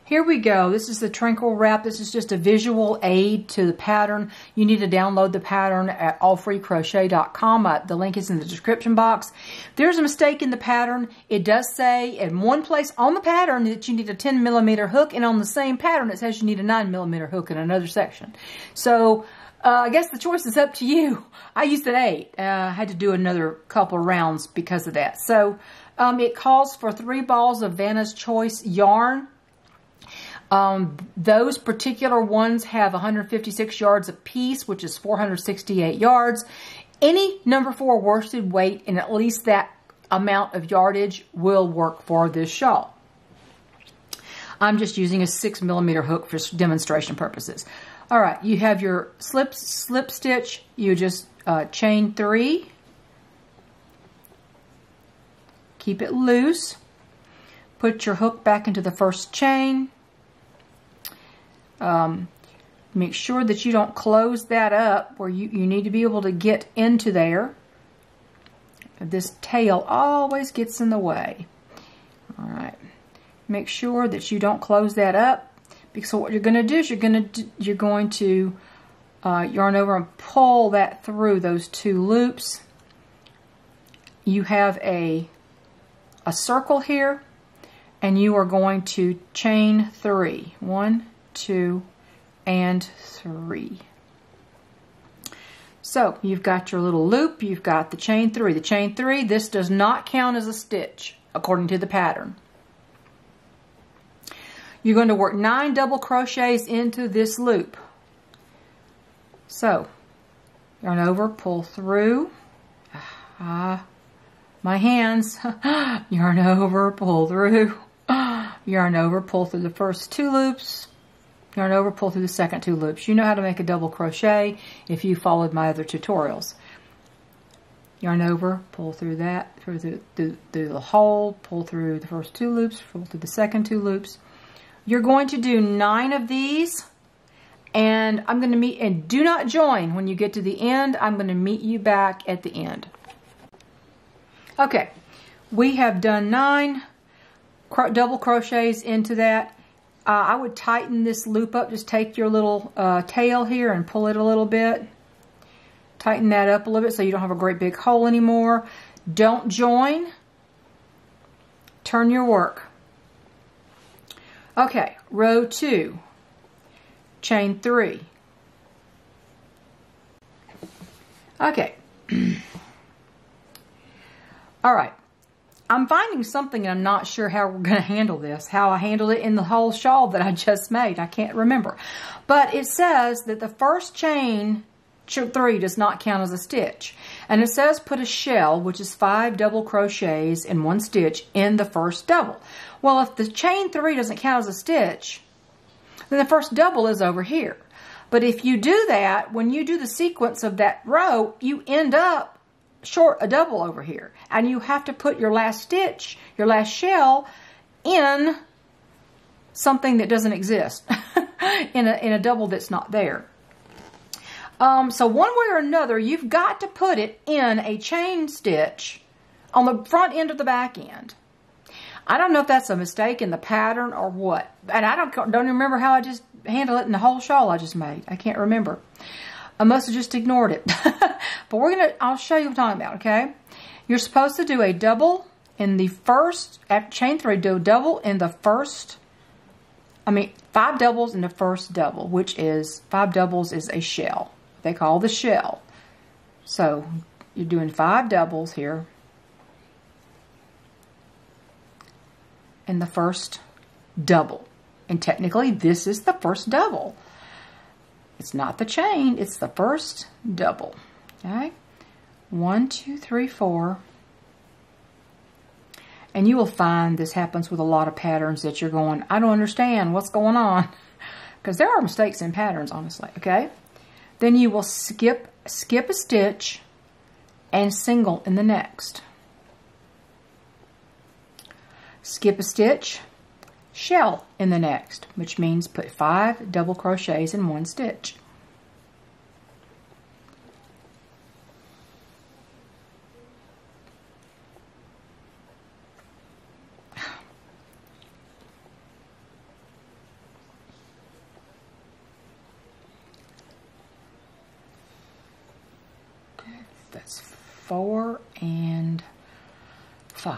here we go. This is the Tranquil wrap. This is just a visual aid to the pattern. You need to download the pattern at allfreecrochet.com. The link is in the description box. There's a mistake in the pattern. It does say in one place on the pattern that you need a 10mm hook, and on the same pattern it says you need a 9mm hook in another section. So I guess the choice is up to you. I used an 8. I had to do another couple of rounds because of that. So it calls for 3 balls of Vanna's Choice yarn. Those particular ones have 156 yards apiece, which is 468 yards. Any number 4 worsted weight in at least that amount of yardage will work for this shawl. I'm just using a 6mm hook for demonstration purposes. All right, you have your slip stitch. You just chain 3. Keep it loose. Put your hook back into the first chain. Make sure that you don't close that up where you need to be able to get into there. This tail always gets in the way. All right. Make sure that you don't close that up, because what you're going to do is you're going to yarn over and pull that through those 2 loops. You have a circle here, and you are going to chain 3. 1, 2, and 3. So you've got your little loop, you've got the chain 3. The chain 3, this does not count as a stitch according to the pattern. You're going to work 9 double crochets into this loop. So yarn over, pull through. My hands. Yarn over, pull through. Yarn over, pull through the first 2 loops. Yarn over, pull through the second 2 loops. You know how to make a double crochet if you followed my other tutorials. Yarn over, pull through that, through the hole, pull through the first 2 loops, pull through the second 2 loops. You're going to do 9 of these, and I'm going to meet, and do not join when you get to the end. I'm going to meet you back at the end. Okay, we have done 9 double crochets into that. I would tighten this loop up. Just take your little tail here and pull it a little bit. Tighten that up a little bit so you don't have a great big hole anymore. Don't join. Turn your work. Okay, row 2, chain 3. Okay. All right. I'm finding something and I'm not sure how we're going to handle this. How I handled it in the whole shawl that I just made. I can't remember. But it says that the first chain 3 does not count as a stitch. And it says put a shell, which is 5 double crochets in 1 stitch, in the first double. Well, if the chain 3 doesn't count as a stitch, then the first double is over here. But if you do that, when you do the sequence of that row, you end up short a double over here. And you have to put your last stitch, your last shell, in something that doesn't exist. in a double that's not there. So one way or another, you've got to put it in a chain stitch on the front end or the back end. I don't know if that's a mistake in the pattern or what. And I don't remember how I just handled it in the whole shawl I just made. I can't remember. I must have just ignored it. But I'll show you what I'm talking about, okay? You're supposed to do a double in the first, at chain 3, do a double in the first, 5 doubles in the first double, which is, 5 doubles is a shell. They call the shell. So you're doing 5 doubles here in the first double. And technically this is the first double. It's not the chain, it's the first double. Okay? 1, 2, 3, 4. And you will find this happens with a lot of patterns that you're going, I don't understand what's going on. Because there are mistakes in patterns, honestly. Okay? Then you will skip a stitch and single in the next. Skip a stitch, shell in the next, which means put 5 double crochets in 1 stitch. That's 4 and 5.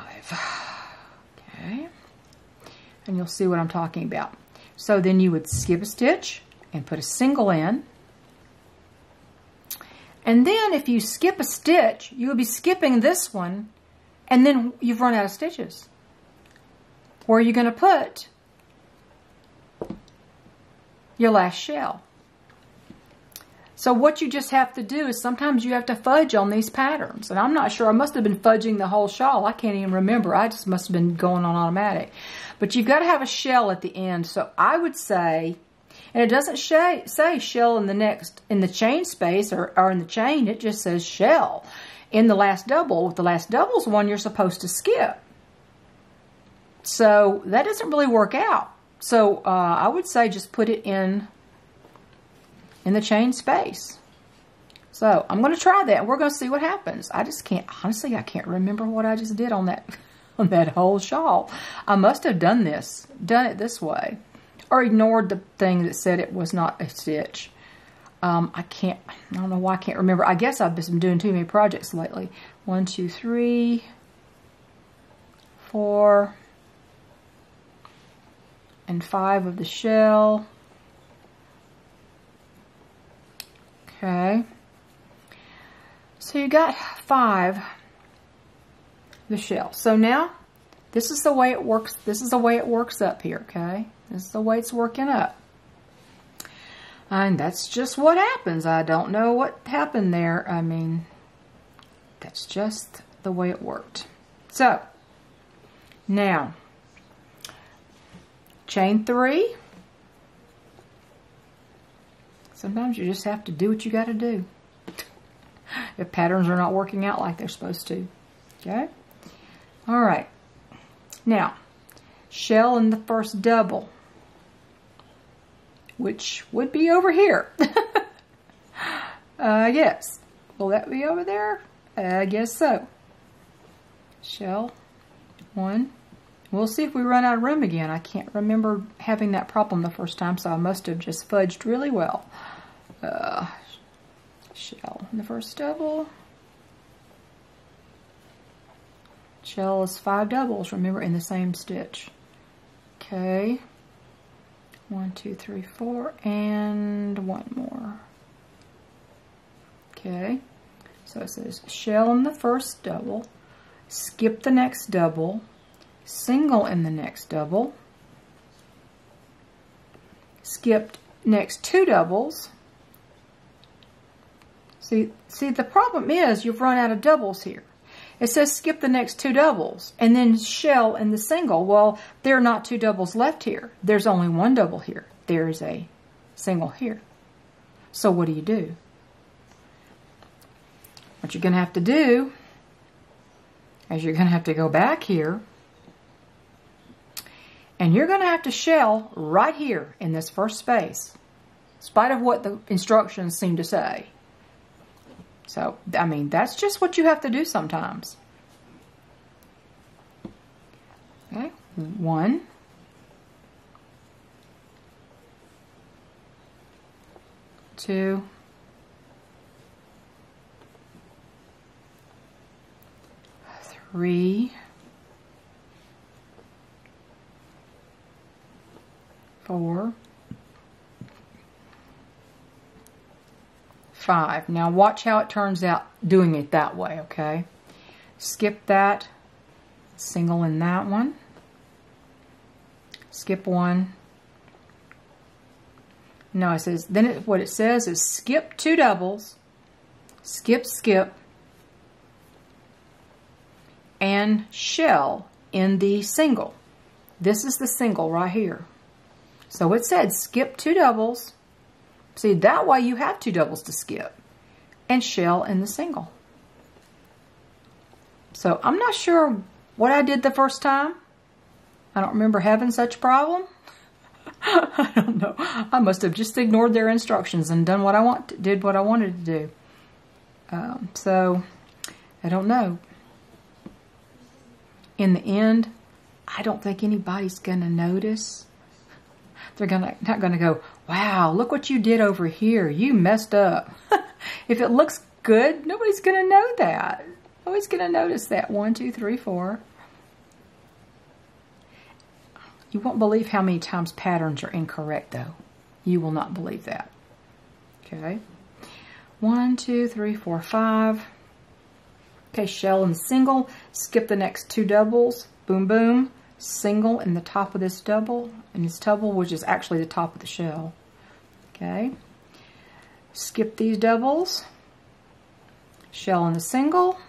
Okay. And you'll see what I'm talking about. So then you would skip a stitch and put a single in. And then if you skip a stitch, you would be skipping this one, and then you've run out of stitches. Where are you going to put your last shell? So what you just have to do is sometimes you have to fudge on these patterns. And I'm not sure. I must have been fudging the whole shawl. I can't even remember. I just must have been going on automatic. But you've got to have a shell at the end. So I would say, and it doesn't say shell in the chain space or in the chain. It just says shell in the last double. With the last double's one you're supposed to skip. So that doesn't really work out. So I would say just put it in the chain space. So I'm going to try that. We're going to see what happens. I just can't, honestly, I can't remember what I just did on that whole shawl. I must have done it this way, or ignored the thing that said it was not a stitch. I don't know why I can't remember. I guess I've been doing too many projects lately. 1, 2, 3, 4, and 5 of the shell. Okay. So you got 5 the shell. So now this is the way it works. This is the way it works up here, okay? This is the way it's working up. And that's just what happens. I don't know what happened there. I mean, that's just the way it worked. So now chain 3. Sometimes you just have to do what you got to do if patterns are not working out like they're supposed to. Okay? All right. Now, shell in the first double, which would be over here. Yes. Will that be over there? I guess so. Shell 1. We'll see if we run out of room again. I can't remember having that problem the first time, so I must have just fudged really well. Shell in the first double. Shell is 5 doubles, remember, in the same stitch. Okay. 1, 2, 3, 4, and 1 more. Okay. So it says shell in the first double, skip the next double, single in the next double, skipped next 2 doubles. See, the problem is you've run out of doubles here. It says skip the next 2 doubles and then shell in the single. Well, there are not 2 doubles left here. There's only 1 double here. There's a single here. So what do? What you're going to have to do is you're going to have to go back here, and you're going to have to shell right here in this first space, in spite of what the instructions seem to say. So, I mean, that's just what you have to do sometimes. Okay, 1, 2, 3, 4, 5. Now watch how it turns out doing it that way, okay? Skip that, single in that one, skip 1. No, it says, what it says is skip 2 doubles, skip, and shell in the single. This is the single right here. So it said skip 2 doubles. See, that way you have 2 doubles to skip and shell in the single. So I'm not sure what I did the first time. I don't remember having such a problem. I don't know. I must have just ignored their instructions and done what I did what I wanted to do. So I don't know. In the end, I don't think anybody's going to notice. They're not going to go, wow, look what you did over here. You messed up. If it looks good. Nobody's going to know that. Nobody's going to notice that. 1, 2, 3, 4. You won't believe how many times patterns are incorrect, though. You will not believe that. Okay. 1, 2, 3, 4, 5. Okay, shell and single. Skip the next 2 doubles. Boom, boom. Single in the top of this double. And this double, which is actually the top of the shell. Okay. Skip these doubles. Shell in the single.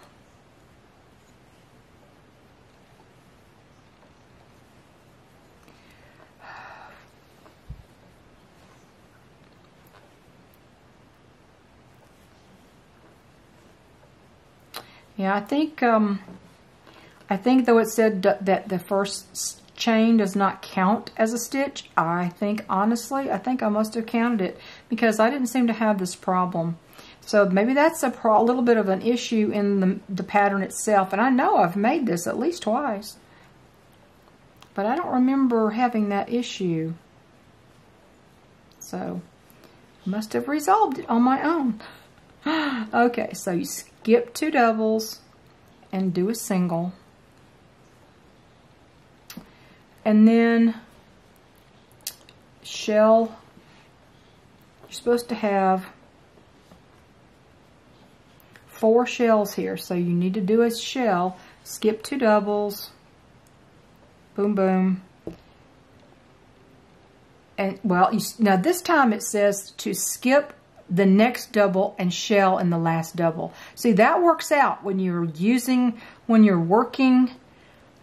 Yeah, I think though it said that the first chain does not count as a stitch, I think honestly, I think I must have counted it because I didn't seem to have this problem. So maybe that's a little bit of an issue in the pattern itself. And I know I've made this at least twice, but I don't remember having that issue. So I must have resolved it on my own. Okay, so you skip 2 doubles and do a single. And then shell, you're supposed to have 4 shells here. So you need to do a shell, skip 2 doubles, boom, boom. And well, now this time it says to skip the next double and shell in the last double. See, that works out when you're working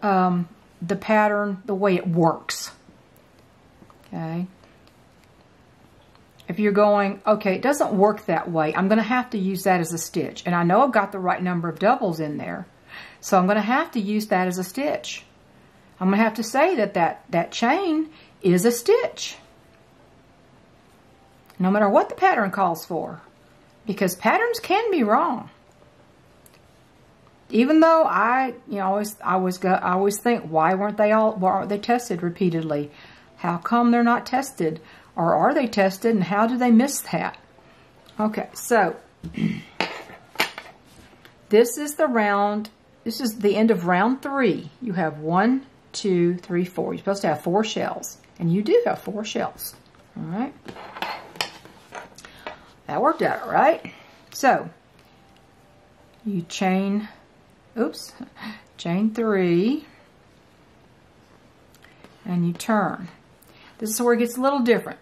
the pattern the way it works. Okay. If you're going, okay, it doesn't work that way, I'm going to have to use that as a stitch. And I know I've got the right number of doubles in there, so I'm going to have to use that as a stitch. I'm going to have to say that chain is a stitch, no matter what the pattern calls for, because patterns can be wrong. Even though I always think, why aren't they tested repeatedly? How come they're not tested? Or are they tested, and how do they miss that? Okay, so this is the end of round 3. You have 1, 2, 3, 4. You're supposed to have 4 shells, and you do have 4 shells. All right. That worked out, right? So you chain 3, and you turn. This is where it gets a little different.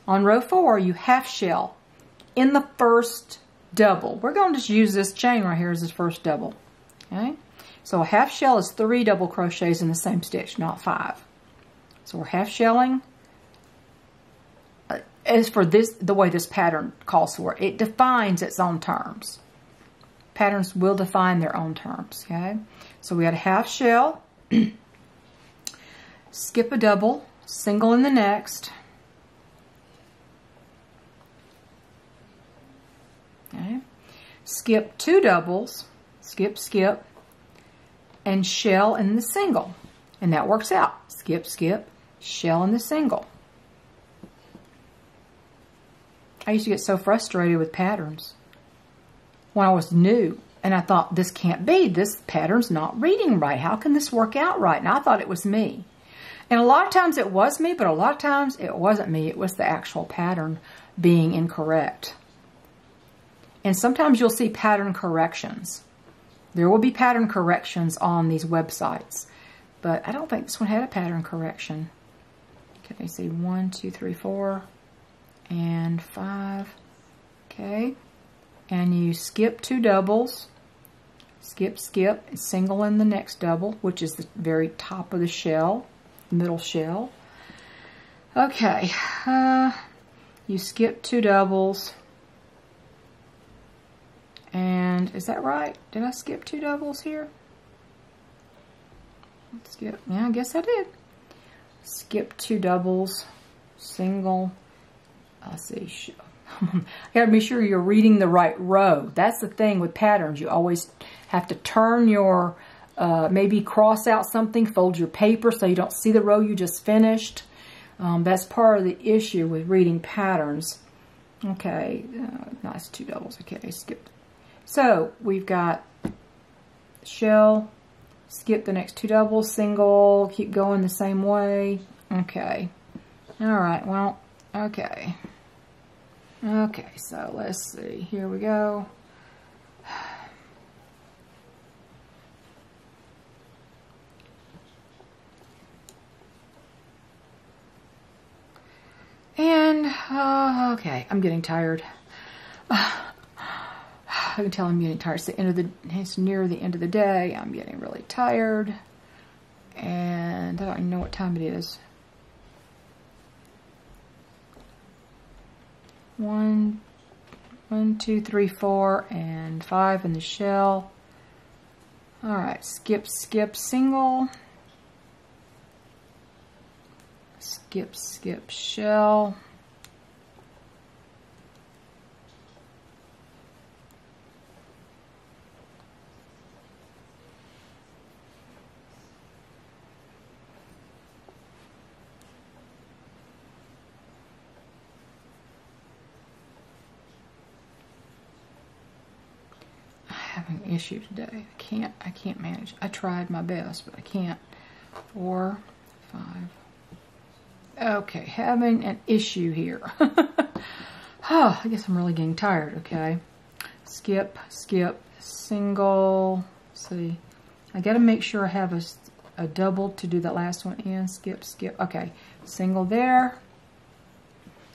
On row 4, you half shell in the first double. We're going to just use this chain right here as this first double. Okay? So a half shell is 3 double crochets in the same stitch, not 5. So we're half shelling. As for this, the way this pattern calls for it, it defines its own terms. Patterns will define their own terms. Okay? So we had a half shell, skip a double, single in the next. Okay. Skip 2 doubles, skip, skip, and shell in the single. And that works out. Skip, skip, shell in the single. I used to get so frustrated with patterns when I was new. And I thought, this can't be. This pattern's not reading right. How can this work out right? And I thought it was me. And a lot of times it was me, but a lot of times it wasn't me. It was the actual pattern being incorrect. And sometimes you'll see pattern corrections. There will be pattern corrections on these websites. But I don't think this one had a pattern correction. Okay, you see 1, 2, 3, 4, and 5. Okay. And you skip 2 doubles. Skip, skip, and single in the next double, which is the very top of the shell. Middle shell. Okay, you skip 2 doubles, and is that right? Did I skip 2 doubles here? Skip, yeah, I guess I did. Skip 2 doubles, single. Let's see. I gotta be sure you're reading the right row. That's the thing with patterns. You always have to turn your maybe cross out something, fold your paper so you don't see the row you just finished. That's part of the issue with reading patterns. Okay, nice 2 doubles. Okay, skip. So we've got shell, skip the next 2 doubles, single, keep going the same way. Okay. All right, well, okay. Okay, so let's see. Here we go. And, okay, I'm getting tired. I can tell I'm getting tired. It's near the end of the day. I'm getting really tired. And I don't even know what time it is. 1, 2, 3, 4, and 5 in the shell. All right, skip, skip, single. Skip, skip, shell. Having an issue today. I can't manage. I tried my best, but I can't. 4, 5. Okay, having an issue here. Oh, I guess I'm really getting tired. Okay. Skip, skip, single. Let's see. I got to make sure I have a double to do that last one in. Skip, skip. Okay. Single there.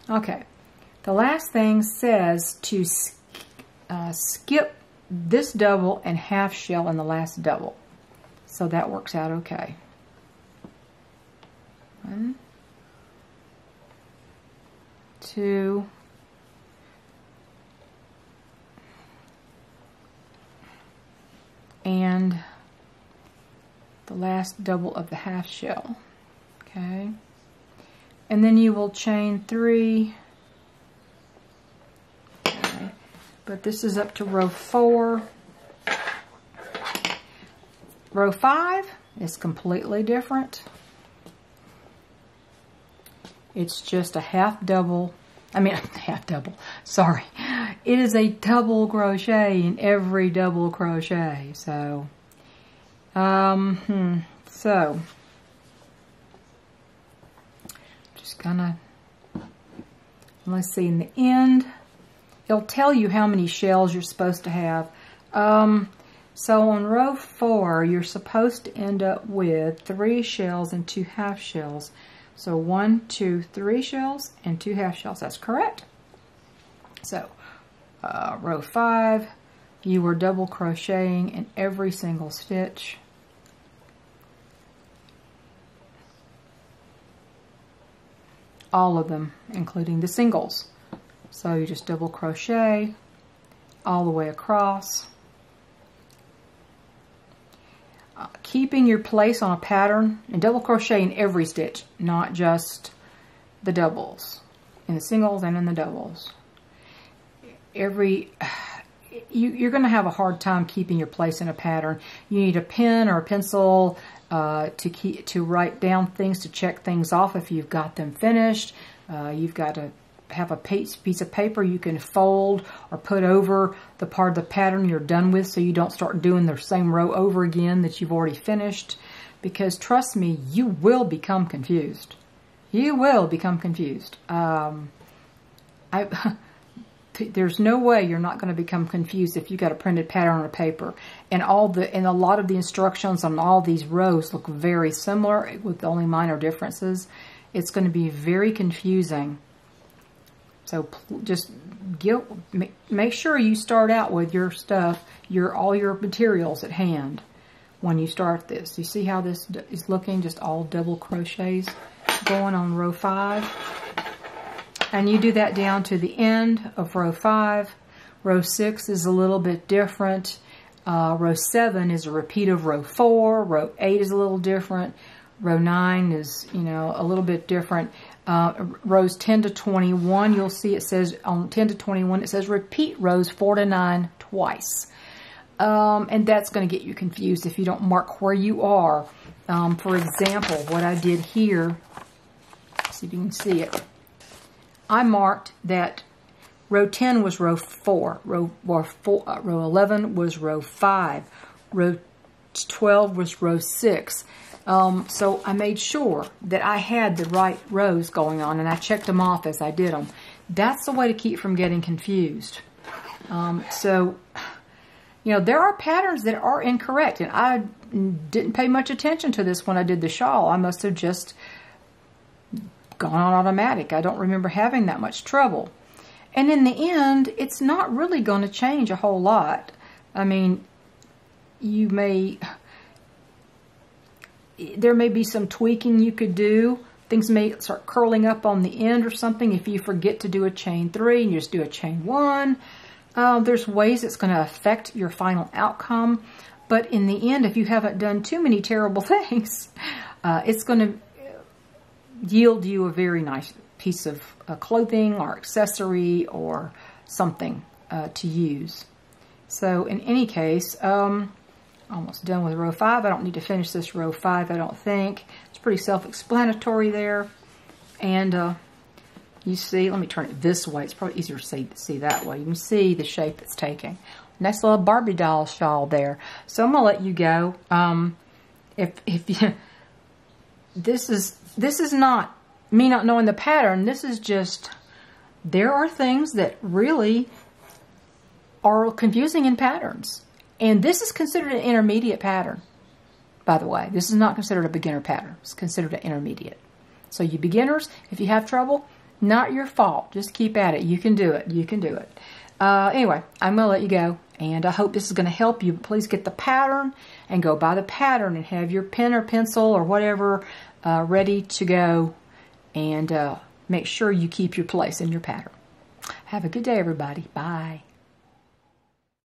Okay. The last thing says to skip this double and half shell in the last double. So that works out okay. 1, 2, and the last double of the half shell. Okay. And then you will chain 3. Okay. But this is up to row 4. Row 5 is completely different. It's just a half double. I mean, half double. Sorry. It is a double crochet in every double crochet. So, so just gonna, let's see, in the end, it'll tell you how many shells you're supposed to have. So on row 4, you're supposed to end up with 3 shells and 2 half shells. So 1, 2, 3 shells and 2 half shells. That's correct. So row 5, you were double crocheting in every single stitch. All of them, including the singles. So you just double crochet all the way across. Keeping your place on a pattern, and double crochet in every stitch, not just the doubles, in the singles and in the doubles. You're going to have a hard time keeping your place in a pattern. You need a pen or a pencil to write down things, to check things off if you've got them finished. You've got to have a piece of paper you can fold or put over the part of the pattern you're done with, so you don't start doing the same row over again that you've already finished. Because trust me, you will become confused. You will become confused. There's no way you're not going to become confused if you got a printed pattern on a paper. And a lot of the instructions on all these rows look very similar with only minor differences. It's going to be very confusing. So just make sure you start out with your stuff, all your materials at hand when you start this. You see how this is looking? Just all double crochets going on row 5. And you do that down to the end of row 5. Row 6 is a little bit different. Row 7 is a repeat of row 4. Row 8 is a little different. Row 9 is, a little bit different. Rows 10 to 21, you'll see it says on 10 to 21, it says repeat rows 4 to 9 twice. And that's going to get you confused if you don't mark where you are. For example, what I did here, see if you can see it. I marked that Row 10 was row 4. Row 11 was row 5. Row 12 was row 6. So I made sure that I had the right rows going on, and I checked them off as I did them. That's the way to keep from getting confused. So, you know, there are patterns that are incorrect, and I didn't pay much attention to this when I did the shawl. I must have just gone on automatic. I don't remember having that much trouble. And in the end, it's not really going to change a whole lot. I mean, there may be some tweaking you could do. Things may start curling up on the end or something if you forget to do a chain 3 and you just do a chain 1. There's ways it's going to affect your final outcome. But in the end, if you haven't done too many terrible things, it's going to yield you a very nice piece of clothing or accessory or something to use. So in any case, almost done with row 5. I don't need to finish this row 5, I don't think. It's pretty self-explanatory there. And you see, let me turn it this way. It's probably easier to see that way. You can see the shape it's taking. Nice little Barbie doll shawl there. So I'm gonna let you go. This is not me not knowing the pattern. This is just, there are things that really are confusing in patterns. And this is considered an intermediate pattern, by the way. This is not considered a beginner pattern. It's considered an intermediate. So you beginners, if you have trouble, not your fault. Just keep at it. You can do it. You can do it. Anyway, I'm going to let you go. And I hope this is going to help you. Please get the pattern and go by the pattern and have your pen or pencil or whatever ready to go. And make sure you keep your place in your pattern. Have a good day, everybody. Bye.